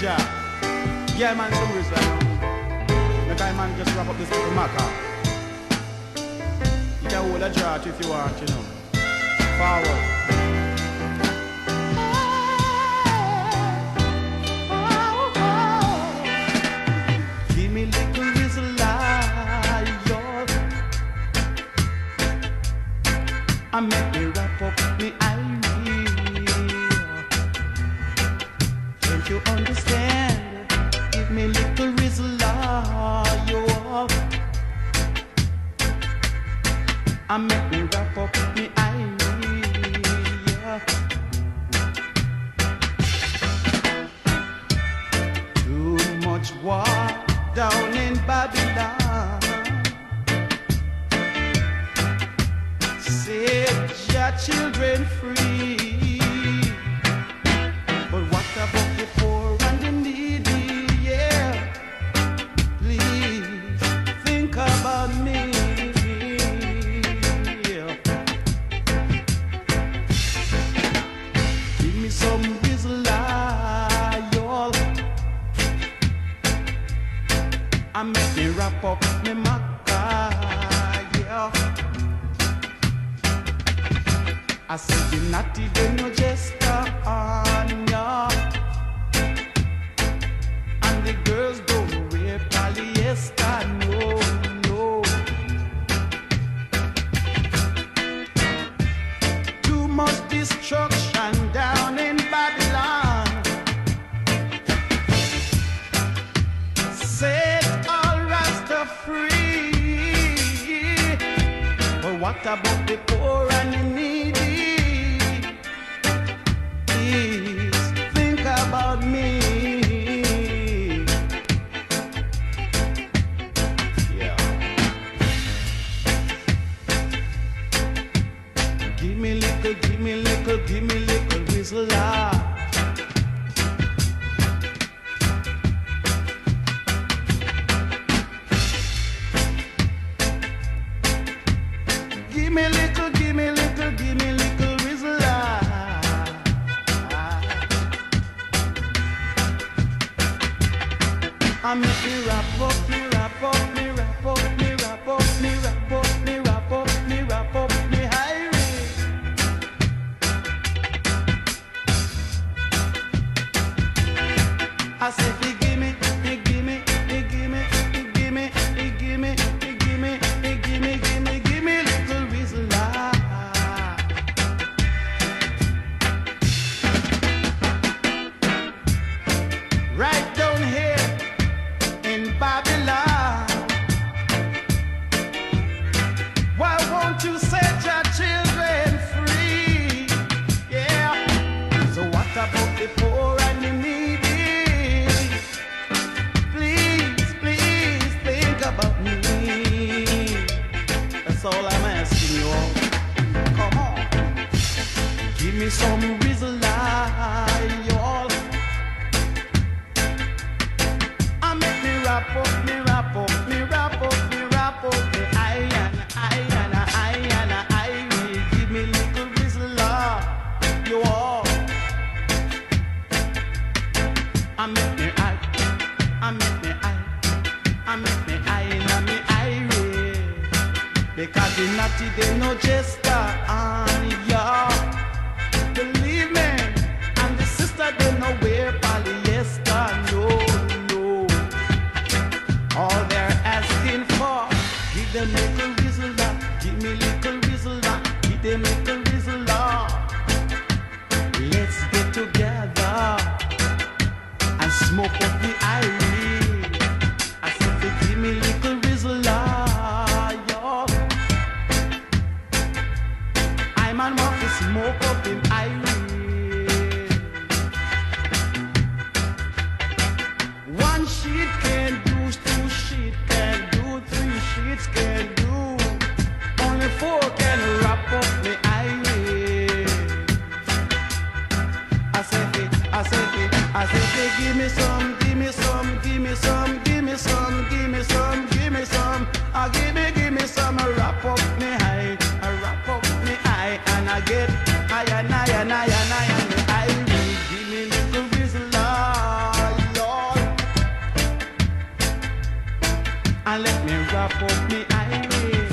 jar. Yeah, man, some wrist right now. The guy man just wrap up this little maca. You can hold a jar if you want, you know. Forward. Give me little whistle lion. I make me wrap up me Can't you understand? Give me little whistle lion. I make me wrap up me Too much war down in Babylon. Set your children free. But what about the poor and the needy? Yeah, please think about me. Give me some whistle y'all. I make me wrap up me maca, yeah. I said you not even no jester on ya. And the girls don't wear polyester, no, no. Too much destruction down in Babylon. Set all Rasta free. But what about the poor and the needy? Please think about me. Yeah. Give me little, give me little, give me little whistle. Give me little, give me little, give me little whistle. I make me wrap up, me wrap up, me wrap up, me wrap up, me wrap up, me wrap up, me wrap up, me highway. I said, give me, give me, give me, give me, give me, give me, give me, give me, give me little whistle. Right down here in Babylon, why won't you set your children free? Yeah. So what about the poor and the needy? Please, please think about me. That's all I'm asking you all. Come on. Give me some whistle, y'all. I make me wrap up, me wrap up, me wrap up, me wrap up, me I will give me little whistle, you all. I make me I make me I make me I will. Because the naughty they no jester on ya. Believe me, and the sister they no wear polyester, no, no. All they're asking for, give them little whistle, give me little whistle, give them little whistle. Let's get together and smoke up the irie. I said, give me little whistle, y'all. I man want to smoke up in irie. One sheet can do, two sheet can do, three sheets can do. Only four can wrap up the irie. I said, give me some, give me some, give me some, give me some, give me some, give me some. Give me some, I wrap up me high, I wrap up me high, and I get higher, higher, higher, higher, me high. Give me little whistle, and let me wrap up me irie.